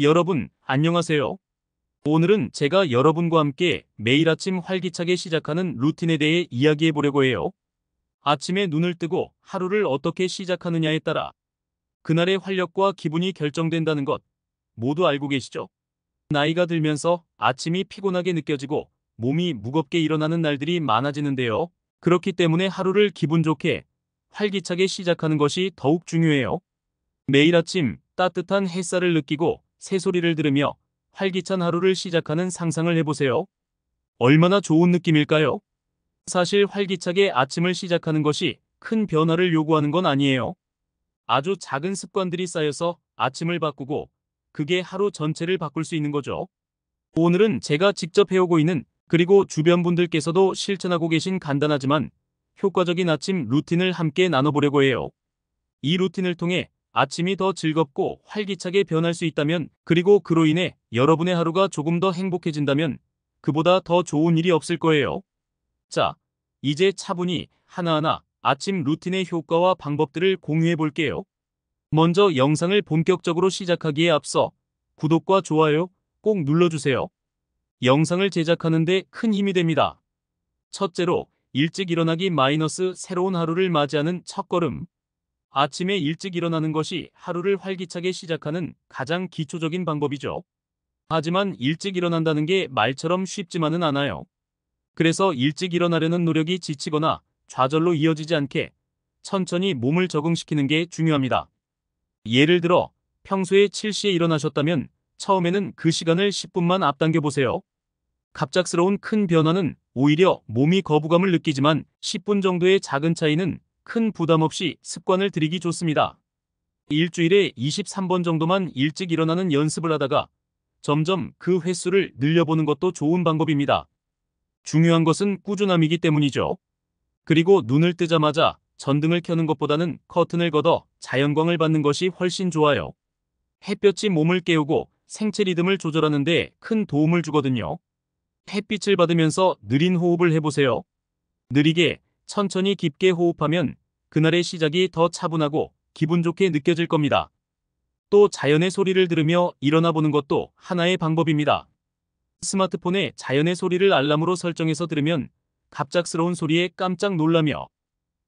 여러분, 안녕하세요. 오늘은 제가 여러분과 함께 매일 아침 활기차게 시작하는 루틴에 대해 이야기해 보려고 해요. 아침에 눈을 뜨고 하루를 어떻게 시작하느냐에 따라 그날의 활력과 기분이 결정된다는 것 모두 알고 계시죠? 나이가 들면서 아침이 피곤하게 느껴지고 몸이 무겁게 일어나는 날들이 많아지는데요. 그렇기 때문에 하루를 기분 좋게 활기차게 시작하는 것이 더욱 중요해요. 매일 아침 따뜻한 햇살을 느끼고 새소리를 들으며 활기찬 하루를 시작하는 상상을 해보세요. 얼마나 좋은 느낌일까요? 사실 활기차게 아침을 시작하는 것이 큰 변화를 요구하는 건 아니에요. 아주 작은 습관들이 쌓여서 아침을 바꾸고 그게 하루 전체를 바꿀 수 있는 거죠. 오늘은 제가 직접 해오고 있는 그리고 주변 분들께서도 실천하고 계신 간단하지만 효과적인 아침 루틴을 함께 나눠보려고 해요. 이 루틴을 통해 아침이 더 즐겁고 활기차게 변할 수 있다면, 그리고 그로 인해 여러분의 하루가 조금 더 행복해진다면 그보다 더 좋은 일이 없을 거예요. 자, 이제 차분히 하나하나 아침 루틴의 효과와 방법들을 공유해 볼게요. 먼저 영상을 본격적으로 시작하기에 앞서 구독과 좋아요 꼭 눌러주세요. 영상을 제작하는데 큰 힘이 됩니다. 첫째로, 일찍 일어나기 마이너스 새로운 하루를 맞이하는 첫걸음. 아침에 일찍 일어나는 것이 하루를 활기차게 시작하는 가장 기초적인 방법이죠. 하지만 일찍 일어난다는 게 말처럼 쉽지만은 않아요. 그래서 일찍 일어나려는 노력이 지치거나 좌절로 이어지지 않게 천천히 몸을 적응시키는 게 중요합니다. 예를 들어 평소에 7시에 일어나셨다면 처음에는 그 시간을 10분만 앞당겨 보세요. 갑작스러운 큰 변화는 오히려 몸이 거부감을 느끼지만 10분 정도의 작은 차이는 큰 부담 없이 습관을 들이기 좋습니다. 일주일에 23번 정도만 일찍 일어나는 연습을 하다가 점점 그 횟수를 늘려보는 것도 좋은 방법입니다. 중요한 것은 꾸준함이기 때문이죠. 그리고 눈을 뜨자마자 전등을 켜는 것보다는 커튼을 걷어 자연광을 받는 것이 훨씬 좋아요. 햇볕이 몸을 깨우고 생체 리듬을 조절하는 데 큰 도움을 주거든요. 햇빛을 받으면서 느린 호흡을 해보세요. 느리게, 천천히 깊게 호흡하면 그날의 시작이 더 차분하고 기분 좋게 느껴질 겁니다. 또 자연의 소리를 들으며 일어나 보는 것도 하나의 방법입니다. 스마트폰에 자연의 소리를 알람으로 설정해서 들으면 갑작스러운 소리에 깜짝 놀라며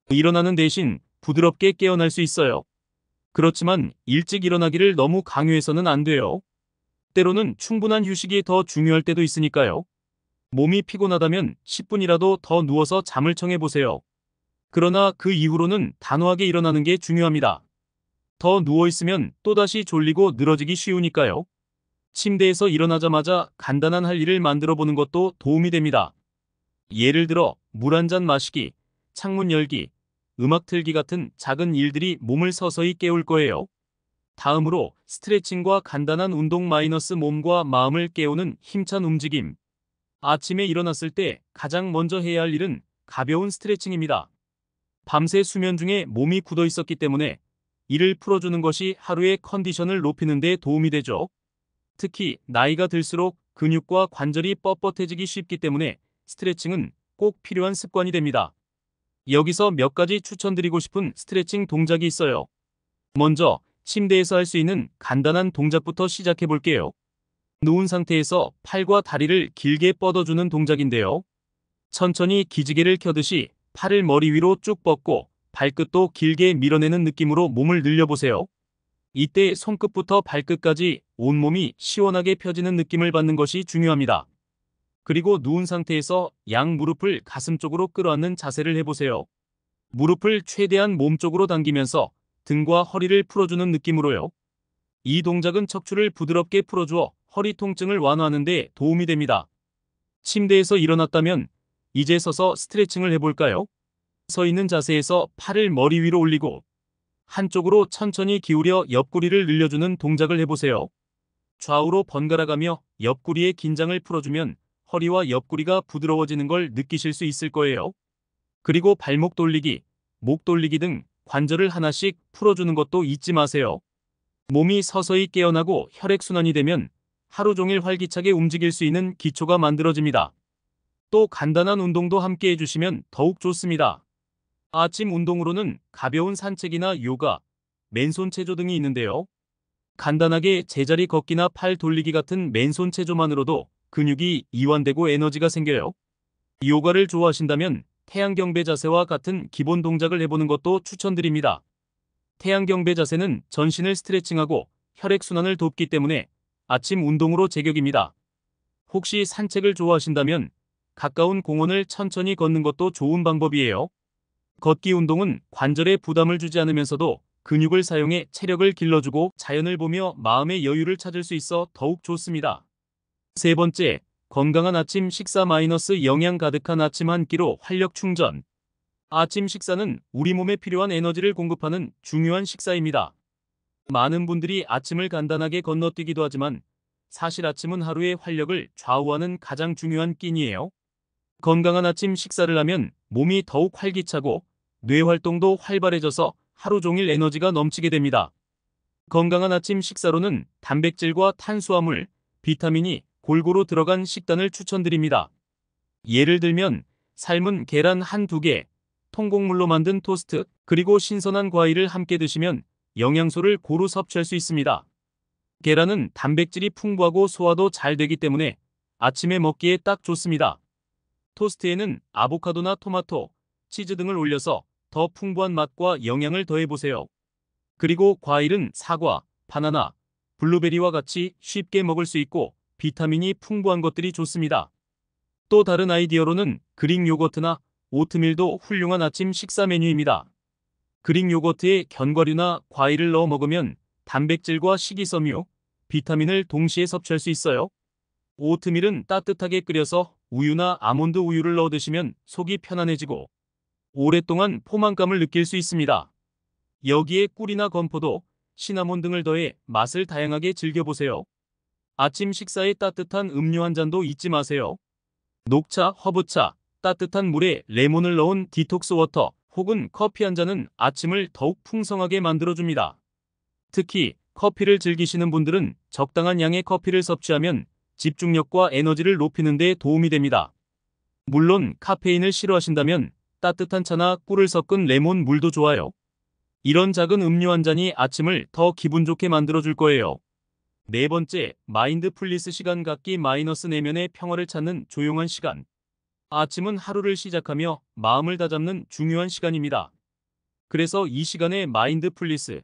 일어나는 대신 부드럽게 깨어날 수 있어요. 그렇지만 일찍 일어나기를 너무 강요해서는 안 돼요. 때로는 충분한 휴식이 더 중요할 때도 있으니까요. 몸이 피곤하다면 10분이라도 더 누워서 잠을 청해보세요. 그러나 그 이후로는 단호하게 일어나는 게 중요합니다. 더 누워있으면 또다시 졸리고 늘어지기 쉬우니까요. 침대에서 일어나자마자 간단한 할 일을 만들어 보는 것도 도움이 됩니다. 예를 들어 물 한 잔 마시기, 창문 열기, 음악 틀기 같은 작은 일들이 몸을 서서히 깨울 거예요. 다음으로 스트레칭과 간단한 운동 마이너스 몸과 마음을 깨우는 힘찬 움직임. 아침에 일어났을 때 가장 먼저 해야 할 일은 가벼운 스트레칭입니다. 밤새 수면 중에 몸이 굳어 있었기 때문에 이를 풀어주는 것이 하루의 컨디션을 높이는 데 도움이 되죠. 특히 나이가 들수록 근육과 관절이 뻣뻣해지기 쉽기 때문에 스트레칭은 꼭 필요한 습관이 됩니다. 여기서 몇 가지 추천드리고 싶은 스트레칭 동작이 있어요. 먼저 침대에서 할 수 있는 간단한 동작부터 시작해 볼게요. 누운 상태에서 팔과 다리를 길게 뻗어주는 동작인데요. 천천히 기지개를 켜듯이 팔을 머리 위로 쭉 뻗고 발끝도 길게 밀어내는 느낌으로 몸을 늘려보세요. 이때 손끝부터 발끝까지 온몸이 시원하게 펴지는 느낌을 받는 것이 중요합니다. 그리고 누운 상태에서 양 무릎을 가슴 쪽으로 끌어안는 자세를 해보세요. 무릎을 최대한 몸 쪽으로 당기면서 등과 허리를 풀어주는 느낌으로요. 이 동작은 척추를 부드럽게 풀어주어 허리 통증을 완화하는 데 도움이 됩니다. 침대에서 일어났다면 이제 서서 스트레칭을 해볼까요? 서 있는 자세에서 팔을 머리 위로 올리고 한쪽으로 천천히 기울여 옆구리를 늘려주는 동작을 해보세요. 좌우로 번갈아가며 옆구리의 긴장을 풀어주면 허리와 옆구리가 부드러워지는 걸 느끼실 수 있을 거예요. 그리고 발목 돌리기, 목 돌리기 등 관절을 하나씩 풀어주는 것도 잊지 마세요. 몸이 서서히 깨어나고 혈액순환이 되면 하루 종일 활기차게 움직일 수 있는 기초가 만들어집니다. 또 간단한 운동도 함께 해주시면 더욱 좋습니다. 아침 운동으로는 가벼운 산책이나 요가, 맨손 체조 등이 있는데요. 간단하게 제자리 걷기나 팔 돌리기 같은 맨손 체조만으로도 근육이 이완되고 에너지가 생겨요. 요가를 좋아하신다면 태양경배 자세와 같은 기본 동작을 해보는 것도 추천드립니다. 태양경배 자세는 전신을 스트레칭하고 혈액순환을 돕기 때문에 아침 운동으로 제격입니다. 혹시 산책을 좋아하신다면 가까운 공원을 천천히 걷는 것도 좋은 방법이에요. 걷기 운동은 관절에 부담을 주지 않으면서도 근육을 사용해 체력을 길러주고 자연을 보며 마음의 여유를 찾을 수 있어 더욱 좋습니다. 세 번째, 건강한 아침 식사 마이너스 영양 가득한 아침 한 끼로 활력 충전. 아침 식사는 우리 몸에 필요한 에너지를 공급하는 중요한 식사입니다. 많은 분들이 아침을 간단하게 건너뛰기도 하지만 사실 아침은 하루의 활력을 좌우하는 가장 중요한 끼니예요. 건강한 아침 식사를 하면 몸이 더욱 활기차고 뇌 활동도 활발해져서 하루 종일 에너지가 넘치게 됩니다. 건강한 아침 식사로는 단백질과 탄수화물, 비타민이 골고루 들어간 식단을 추천드립니다. 예를 들면 삶은 계란 한두 개, 통곡물로 만든 토스트, 그리고 신선한 과일을 함께 드시면 영양소를 고루 섭취할 수 있습니다. 계란은 단백질이 풍부하고 소화도 잘 되기 때문에 아침에 먹기에 딱 좋습니다. 토스트에는 아보카도나 토마토, 치즈 등을 올려서 더 풍부한 맛과 영양을 더해보세요. 그리고 과일은 사과, 바나나, 블루베리와 같이 쉽게 먹을 수 있고 비타민이 풍부한 것들이 좋습니다. 또 다른 아이디어로는 그릭 요거트나 오트밀도 훌륭한 아침 식사 메뉴입니다. 그릭 요거트에 견과류나 과일을 넣어 먹으면 단백질과 식이섬유, 비타민을 동시에 섭취할 수 있어요. 오트밀은 따뜻하게 끓여서 우유나 아몬드 우유를 넣어 드시면 속이 편안해지고 오랫동안 포만감을 느낄 수 있습니다. 여기에 꿀이나 건포도, 시나몬 등을 더해 맛을 다양하게 즐겨보세요. 아침 식사에 따뜻한 음료 한 잔도 잊지 마세요. 녹차, 허브차, 따뜻한 물에 레몬을 넣은 디톡스 워터 혹은 커피 한 잔은 아침을 더욱 풍성하게 만들어줍니다. 특히 커피를 즐기시는 분들은 적당한 양의 커피를 섭취하면 집중력과 에너지를 높이는 데 도움이 됩니다. 물론 카페인을 싫어하신다면 따뜻한 차나 꿀을 섞은 레몬 물도 좋아요. 이런 작은 음료 한 잔이 아침을 더 기분 좋게 만들어줄 거예요. 네 번째, 마인드풀리스 시간 갖기 마이너스 내면의 평화를 찾는 조용한 시간. 아침은 하루를 시작하며 마음을 다잡는 중요한 시간입니다. 그래서 이 시간에 마인드풀리스,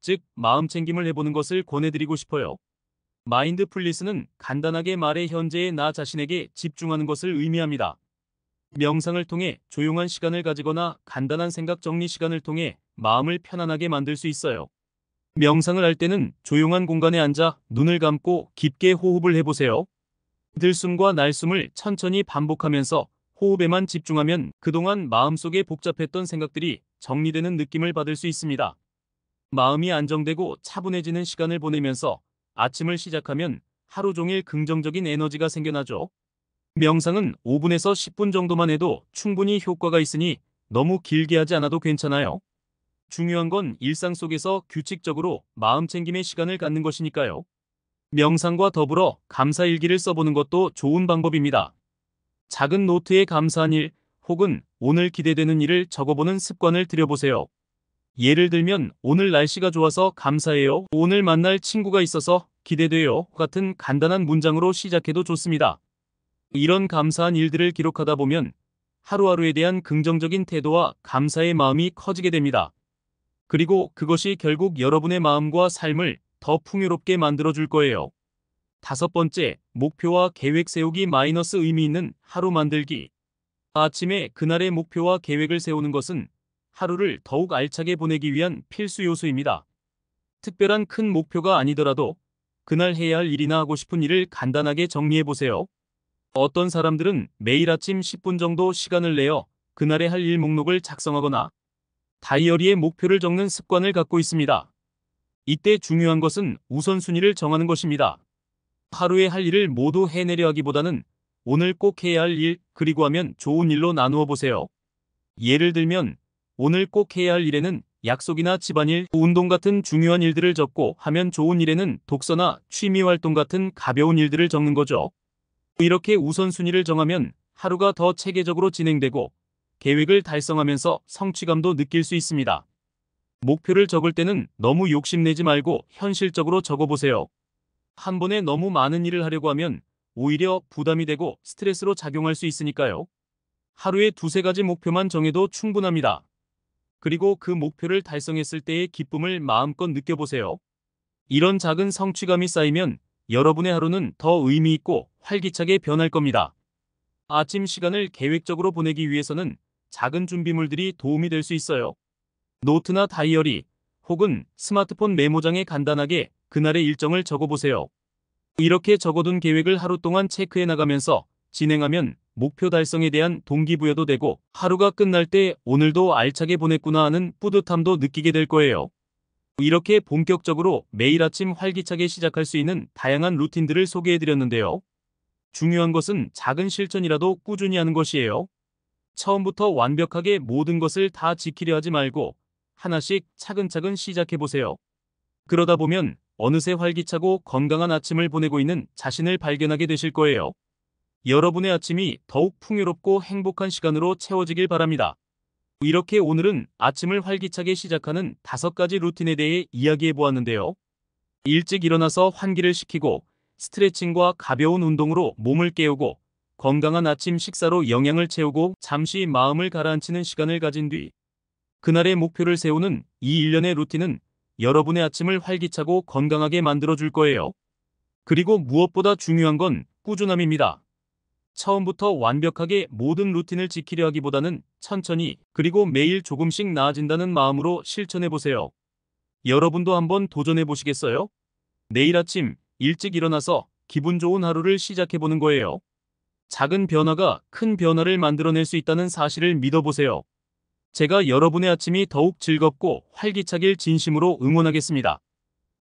즉 마음 챙김을 해보는 것을 권해드리고 싶어요. 마인드풀리스는 간단하게 말해 현재의 나 자신에게 집중하는 것을 의미합니다. 명상을 통해 조용한 시간을 가지거나 간단한 생각 정리 시간을 통해 마음을 편안하게 만들 수 있어요. 명상을 할 때는 조용한 공간에 앉아 눈을 감고 깊게 호흡을 해보세요. 들숨과 날숨을 천천히 반복하면서 호흡에만 집중하면 그동안 마음속에 복잡했던 생각들이 정리되는 느낌을 받을 수 있습니다. 마음이 안정되고 차분해지는 시간을 보내면서 아침을 시작하면 하루 종일 긍정적인 에너지가 생겨나죠. 명상은 5분에서 10분 정도만 해도 충분히 효과가 있으니 너무 길게 하지 않아도 괜찮아요. 중요한 건 일상 속에서 규칙적으로 마음 챙김의 시간을 갖는 것이니까요. 명상과 더불어 감사 일기를 써보는 것도 좋은 방법입니다. 작은 노트에 감사한 일 혹은 오늘 기대되는 일을 적어보는 습관을 들여보세요. 예를 들면 오늘 날씨가 좋아서 감사해요. 오늘 만날 친구가 있어서 기대돼요. 같은 간단한 문장으로 시작해도 좋습니다. 이런 감사한 일들을 기록하다 보면 하루하루에 대한 긍정적인 태도와 감사의 마음이 커지게 됩니다. 그리고 그것이 결국 여러분의 마음과 삶을 더 풍요롭게 만들어줄 거예요. 다섯 번째, 목표와 계획 세우기 마이너스 의미 있는 하루 만들기. 아침에 그날의 목표와 계획을 세우는 것은 하루를 더욱 알차게 보내기 위한 필수 요소입니다. 특별한 큰 목표가 아니더라도 그날 해야 할 일이나 하고 싶은 일을 간단하게 정리해 보세요. 어떤 사람들은 매일 아침 10분 정도 시간을 내어 그날의 할 일 목록을 작성하거나 다이어리에 목표를 적는 습관을 갖고 있습니다. 이때 중요한 것은 우선순위를 정하는 것입니다. 하루에 할 일을 모두 해내려 하기보다는 오늘 꼭 해야 할 일, 그리고 하면 좋은 일로 나누어 보세요. 예를 들면 오늘 꼭 해야 할 일에는 약속이나 집안일, 운동 같은 중요한 일들을 적고 하면 좋은 일에는 독서나 취미활동 같은 가벼운 일들을 적는 거죠. 이렇게 우선순위를 정하면 하루가 더 체계적으로 진행되고 계획을 달성하면서 성취감도 느낄 수 있습니다. 목표를 적을 때는 너무 욕심내지 말고 현실적으로 적어보세요. 한 번에 너무 많은 일을 하려고 하면 오히려 부담이 되고 스트레스로 작용할 수 있으니까요. 하루에 두세 가지 목표만 정해도 충분합니다. 그리고 그 목표를 달성했을 때의 기쁨을 마음껏 느껴보세요. 이런 작은 성취감이 쌓이면 여러분의 하루는 더 의미 있고 활기차게 변할 겁니다. 아침 시간을 계획적으로 보내기 위해서는 작은 준비물들이 도움이 될 수 있어요. 노트나 다이어리 혹은 스마트폰 메모장에 간단하게 그날의 일정을 적어보세요. 이렇게 적어둔 계획을 하루 동안 체크해 나가면서 진행하면 목표 달성에 대한 동기부여도 되고 하루가 끝날 때 오늘도 알차게 보냈구나 하는 뿌듯함도 느끼게 될 거예요. 이렇게 본격적으로 매일 아침 활기차게 시작할 수 있는 다양한 루틴들을 소개해 드렸는데요. 중요한 것은 작은 실천이라도 꾸준히 하는 것이에요. 처음부터 완벽하게 모든 것을 다 지키려 하지 말고 하나씩 차근차근 시작해 보세요. 그러다 보면 어느새 활기차고 건강한 아침을 보내고 있는 자신을 발견하게 되실 거예요. 여러분의 아침이 더욱 풍요롭고 행복한 시간으로 채워지길 바랍니다. 이렇게 오늘은 아침을 활기차게 시작하는 5가지 루틴에 대해 이야기해 보았는데요. 일찍 일어나서 환기를 시키고 스트레칭과 가벼운 운동으로 몸을 깨우고 건강한 아침 식사로 영양을 채우고 잠시 마음을 가라앉히는 시간을 가진 뒤 그날의 목표를 세우는 이 일련의 루틴은 여러분의 아침을 활기차고 건강하게 만들어줄 거예요. 그리고 무엇보다 중요한 건 꾸준함입니다. 처음부터 완벽하게 모든 루틴을 지키려 하기보다는 천천히 그리고 매일 조금씩 나아진다는 마음으로 실천해 보세요. 여러분도 한번 도전해 보시겠어요? 내일 아침 일찍 일어나서 기분 좋은 하루를 시작해 보는 거예요. 작은 변화가 큰 변화를 만들어낼 수 있다는 사실을 믿어보세요. 제가 여러분의 아침이 더욱 즐겁고 활기차길 진심으로 응원하겠습니다.